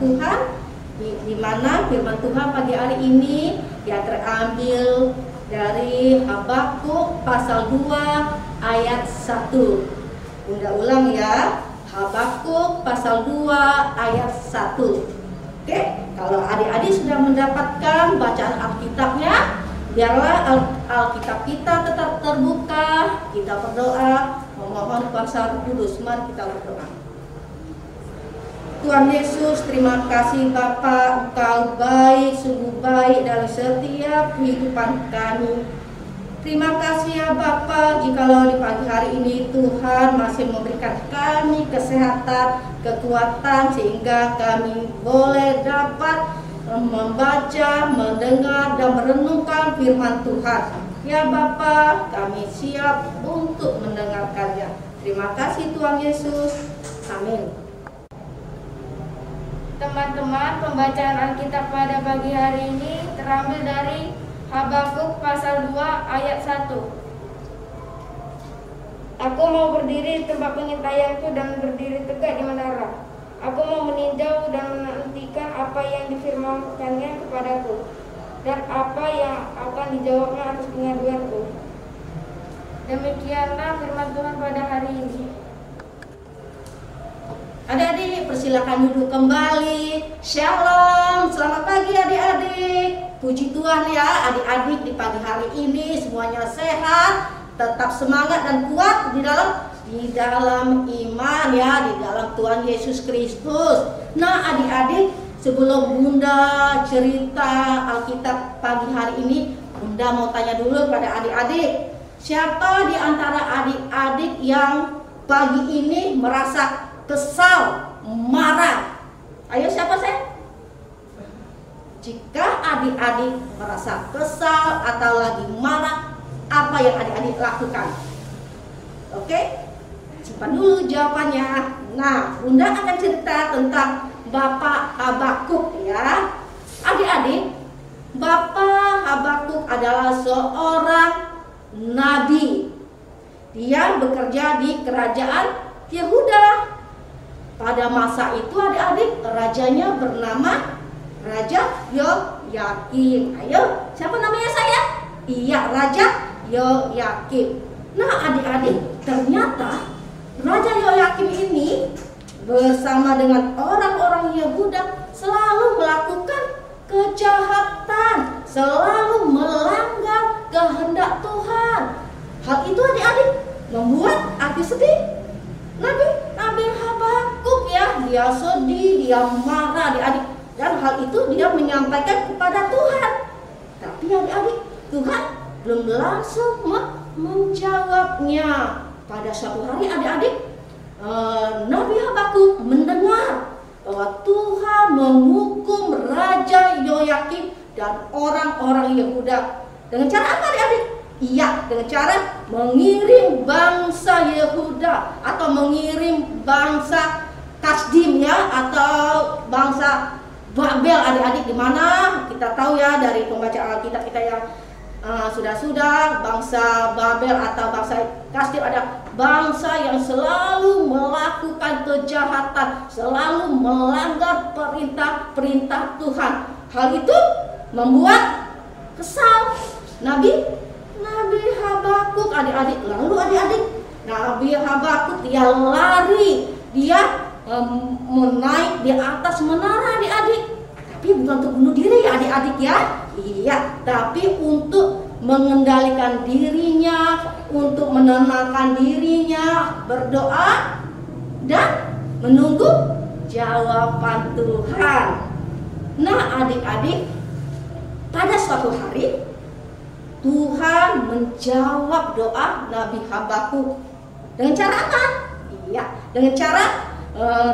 Tuhan, di mana firman Tuhan pagi hari ini yang terambil dari Habakuk pasal 2 ayat 1. Ulang ya, Habakuk pasal 2 ayat 1. Oke, kalau adik-adik sudah mendapatkan bacaan Alkitabnya, biarlah Alkitab kita tetap terbuka. Kita berdoa, memohon kuasa Roh Kudus. Mari kita berdoa. Tuhan Yesus, terima kasih Bapa, Engkau baik, sungguh baik dalam setiap kehidupan kami. Terima kasih ya Bapa, jikalau di pagi hari ini Tuhan masih memberikan kami kesehatan, kekuatan, sehingga kami boleh dapat membaca, mendengar, dan merenungkan firman Tuhan. Ya Bapa, kami siap untuk mendengarkannya. Terima kasih Tuhan Yesus. Amin. Teman-teman, pembacaan Alkitab pada pagi hari ini terambil dari Habakuk pasal 2 ayat 1. Aku mau berdiri di tempat pengintaianku dan berdiri tegak di menara. Aku mau meninjau dan menantikan apa yang difirmankannya kepadaku, dan apa yang akan dijawabnya atas pengaduanku. Demikianlah firman Tuhan pada hari ini. Adik-adik, persilakan duduk kembali. Shalom, selamat pagi adik-adik. Puji Tuhan ya, adik-adik di pagi hari ini semuanya sehat, tetap semangat dan kuat di dalam iman ya, di dalam Tuhan Yesus Kristus. Nah adik-adik, sebelum Bunda cerita Alkitab pagi hari ini, Bunda mau tanya dulu pada adik-adik, siapa di antara adik-adik yang pagi ini merasa kesal, marah? Ayo siapa saya? Jika adik-adik merasa kesal atau lagi marah, apa yang adik-adik lakukan? Oke, simpan dulu jawabannya. Nah, Bunda akan cerita tentang Bapak Habakuk ya. Adik-adik, Bapak Habakuk adalah seorang nabi. Dia bekerja di kerajaan Yehuda. Pada masa itu adik-adik, rajanya bernama Raja Yoyakim. Ayo, siapa namanya saya? Iya, Raja Yoyakim. Nah adik-adik, ternyata Raja Yoyakim ini bersama dengan orang-orang Yehuda selalu melakukan kejahatan, selalu melanggar kehendak Tuhan. Hal itu adik-adik membuat hati sedih Nabi Habakuk ya, dia sedih, dia marah adik-adik, dan hal itu dia menyampaikan kepada Tuhan. Tapi adik-adik, Tuhan belum langsung menjawabnya. Pada suatu hari adik-adik, Nabi Habakuk mendengar bahwa Tuhan menghukum Raja Yoyakim dan orang-orang Yehuda. Dengan cara apa adik-adik? Iya, dengan cara mengirim bangsa Yehuda atau mengirim bangsa Kasdim ya, atau bangsa Babel adik-adik. Di mana kita tahu ya dari pembaca Alkitab kita yang sudah bangsa Babel atau bangsa Kasdim ada bangsa yang selalu melakukan kejahatan, selalu melanggar perintah Tuhan. Hal itu membuat kesal Nabi Habakuk adik-adik. Lalu adik-adik, Nabi Habakuk dia lari, dia menaik di atas menara adik-adik. Tapi bukan untuk bunuh diri ya adik-adik ya. Iya, tapi untuk mengendalikan dirinya, untuk menenangkan dirinya, berdoa dan menunggu jawaban Tuhan. Nah adik-adik, pada suatu hari Tuhan menjawab doa Nabi Habakuk. Dengan cara apa? Iya, dengan cara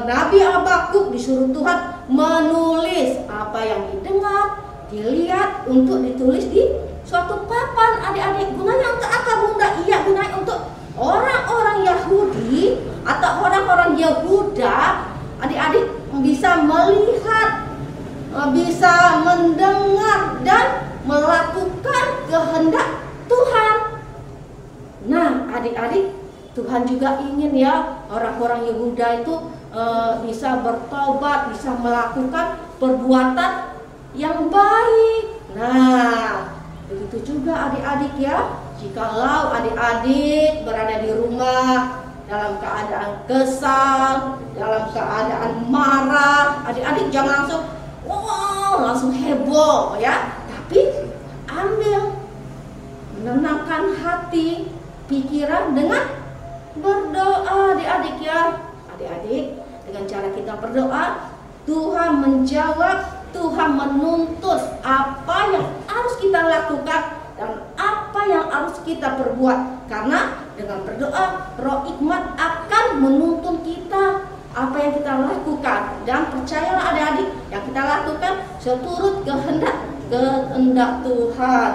Nabi Habakuk disuruh Tuhan menulis apa yang didengar, dilihat, untuk ditulis di suatu papan adik-adik. Gunanya untuk apa bunda? Iya, gunanya untuk orang-orang Yahudi atau orang-orang Yehuda adik-adik bisa melihat, bisa mendengar dan melakukan kehendak Tuhan. Nah adik-adik, Tuhan juga ingin ya orang-orang Yehuda itu bisa bertobat, bisa melakukan perbuatan yang baik. Nah begitu juga adik-adik ya, jikalau adik-adik berada di rumah dalam keadaan kesal, dalam keadaan marah, adik-adik jangan langsung heboh ya, tapi ambil, menenangkan hati, pikiran dengan berdoa adik-adik ya. Adik-adik, dengan cara kita berdoa, Tuhan menjawab, Tuhan menuntut apa yang harus kita lakukan dan apa yang harus kita perbuat. Karena dengan berdoa, Roh Hikmat akan menuntun kita apa yang kita lakukan. Dan percayalah adik-adik, yang kita lakukan seturut kehendak Tuhan.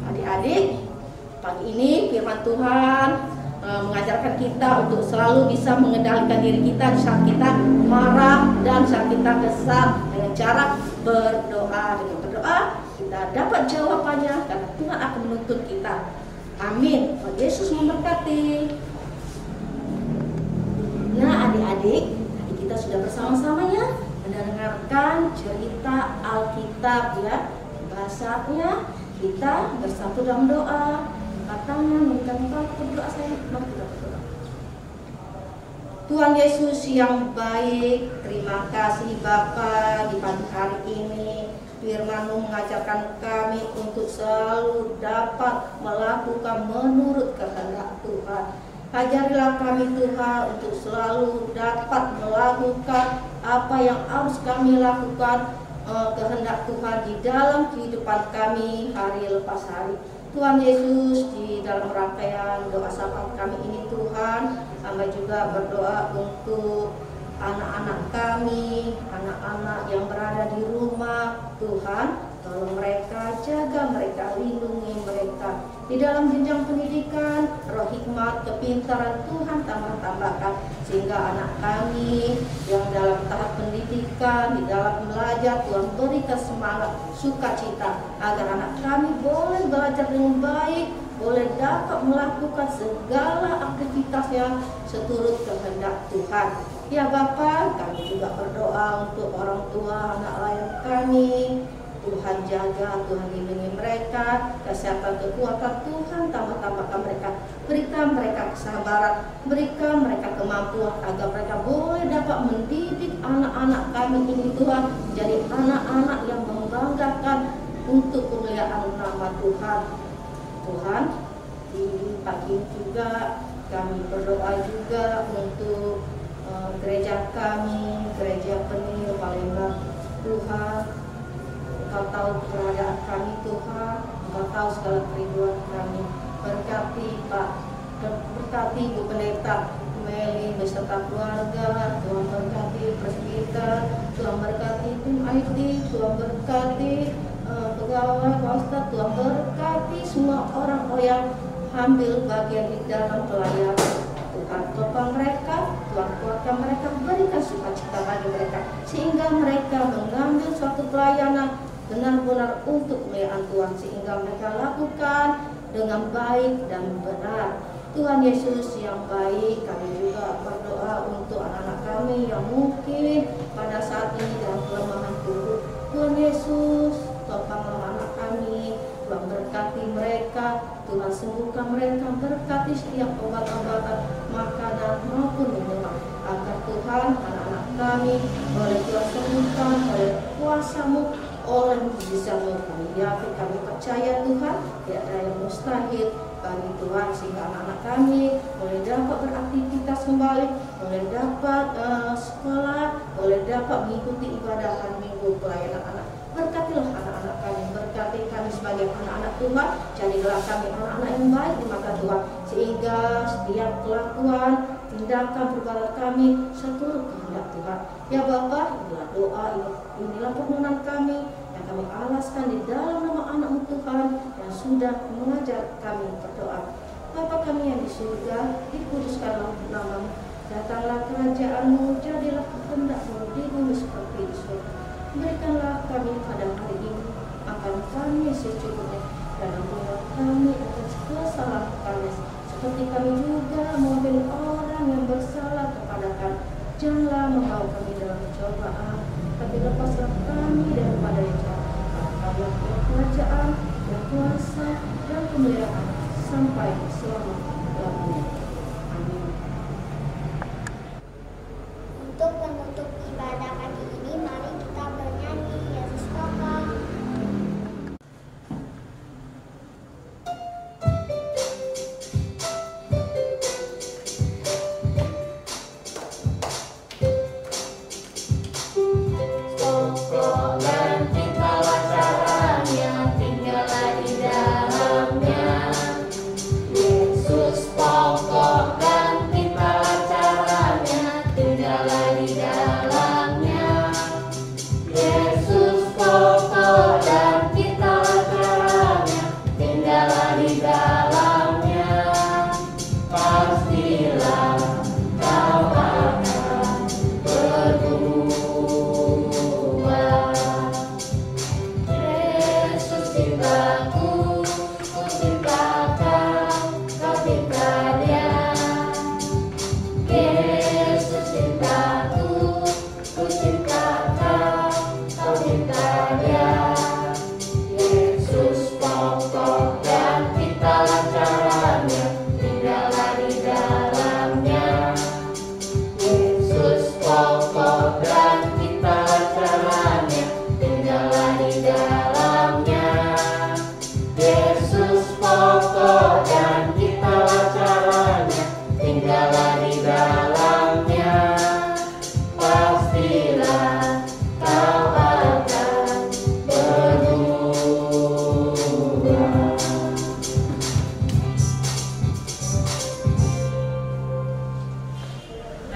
Adik-adik, pagi ini firman Tuhan mengajarkan kita untuk selalu bisa mengendalikan diri kita di saat kita marah dan saat kita kesal dengan cara berdoa. Dengan berdoa kita dapat jawabannya karena Tuhan akan menuntun kita. Amin. Tuhan Yesus memberkati. Nah adik-adik, tadi kita sudah bersama-samanya mendengarkan cerita Alkitab ya. Bahasanya kita bersatu dalam doa. Tangan mengangkat berdoa saya, mari kita berdoa. Tuhan Yesus yang baik, terima kasih Bapa di pagi hari ini. Firman-Mu mengajarkan kami untuk selalu dapat melakukan menurut kehendak Tuhan. Ajarilah kami Tuhan untuk selalu dapat melakukan apa yang harus kami lakukan, kehendak Tuhan di dalam kehidupan kami hari lepas hari. Tuhan Yesus, di dalam rangkaian doa syafaat kami ini Tuhan, hamba juga berdoa untuk anak-anak kami, anak-anak yang berada di rumah. Tuhan, tolong mereka, jaga mereka, lindungi mereka di dalam jenjang pendidikan. Roh hikmat, kepintaran Tuhan tambah-tambahkan, sehingga anak kami yang dalam tahap pendidikan, di dalam belajar, Tuhan berikan semangat, sukacita, agar anak kami boleh belajar dengan baik, boleh dapat melakukan segala aktivitas yang seturut kehendak Tuhan. Ya Bapa, kami juga berdoa untuk orang tua anak layan kami. Tuhan jaga, Tuhan lindungi mereka, kesehatan, kekuatan Tuhan tambah-tambahkan mereka. Berikan mereka kesabaran, berikan mereka kemampuan agar mereka boleh dapat mendidik anak-anak kami ini Tuhan menjadi anak-anak yang membanggakan untuk kemuliaan nama Tuhan. Tuhan, di pagi juga kami berdoa juga untuk gereja kami, gereja Penil Palembang. Tuhan, Kau tahu keberadaan kami Tuhan, Engkau tahu segala kerinduan kami. Berkati Pak, berkati Bu Pendeta Meli beserta keluarga. Tuhan berkati presbiter, Tuhan berkati tim IT, Tuhan berkati pegawai Pak Ustadz, Tuhan berkati semua orang yang ambil bagian di dalam pelayanan. Tuhan topang mereka, Tuhan kuatkan mereka, berikan sukacita bagi mereka, sehingga mereka mengambil suatu pelayanan benar-benar untuk kemuliaan Tuhan, sehingga mereka lakukan dengan baik dan benar. Tuhan Yesus yang baik, kami juga berdoa untuk anak-anak kami yang mungkin pada saat ini dalam kelemahan tubuh. Tuhan Yesus, topanglah anak kami, Tuhan berkati mereka, Tuhan sembuhkan mereka, berkati setiap obat-obatan, makanan maupun minuman, agar Tuhan anak-anak kami oleh Tuhan sembuhkan oleh kuasa-Mu, oleh mujizat-Mu. Kami yakin, kami percaya Tuhan, tidak ada yang mustahil bagi Tuhan, sehingga anak-anak kami boleh dapat beraktivitas kembali, boleh dapat sekolah, boleh dapat mengikuti ibadah hari Minggu pelayanan anak. Berkatilah anak-anak kami, berkati kami sebagai anak-anak Tuhan, jadilah kami anak-anak yang baik di mata Tuhan, sehingga setiap kelakuan, tindakan, perbuatan kami seturut kehendak Tuhan. Ya Bapa, inilah doa, inilah permohonan kami yang kami alaskan di dalam nama anak-Mu Tuhan yang sudah mengajar kami berdoa. Bapa kami yang di surga, dikuduskanlah nama-Mu, datanglah kerajaan-Mu, jadilah kehendak-Mu di bumi seperti di surga. Berikanlah kami pada hari ini makan kami secukupnya, dan ampunilah kami atas kesalahan kami, seperti kami juga mengampuni orang yang bersalah kepada kami. Janganlah membawa kami dalam cobaan, tapi lepaslah kami daripada yang jahat. Karena kerajaan dan kuasa dan kemuliaan sampai selama-lamanya. Amin. Untuk menutup ibadah pagi ini, mari kita bernyanyi Yesus Papa.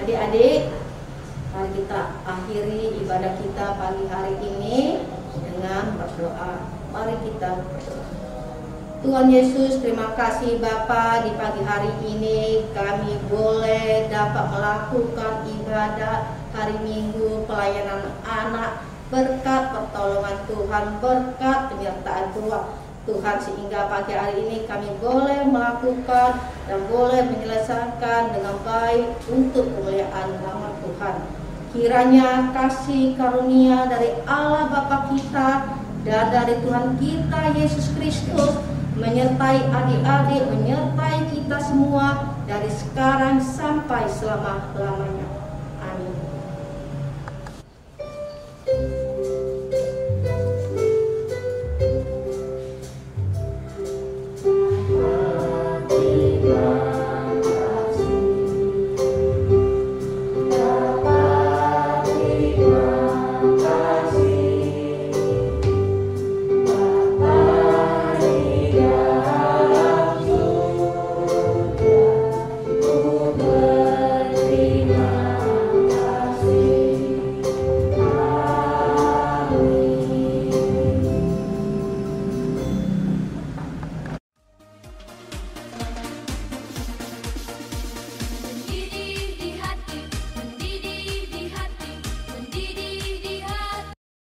Adik-adik, mari kita akhiri ibadah kita pagi hari ini dengan berdoa. Mari kita berdoa. Tuhan Yesus, terima kasih Bapa, di pagi hari ini kami boleh dapat melakukan ibadah hari Minggu pelayanan anak, berkat pertolongan Tuhan, berkat penyertaan Tuhan, sehingga pagi hari ini kami boleh melakukan dan boleh menyelesaikan dengan baik untuk kemuliaan nama Tuhan. Kiranya kasih karunia dari Allah Bapa kita dan dari Tuhan kita Yesus Kristus menyertai adik-adik, menyertai kita semua dari sekarang sampai selama-lamanya. Amin.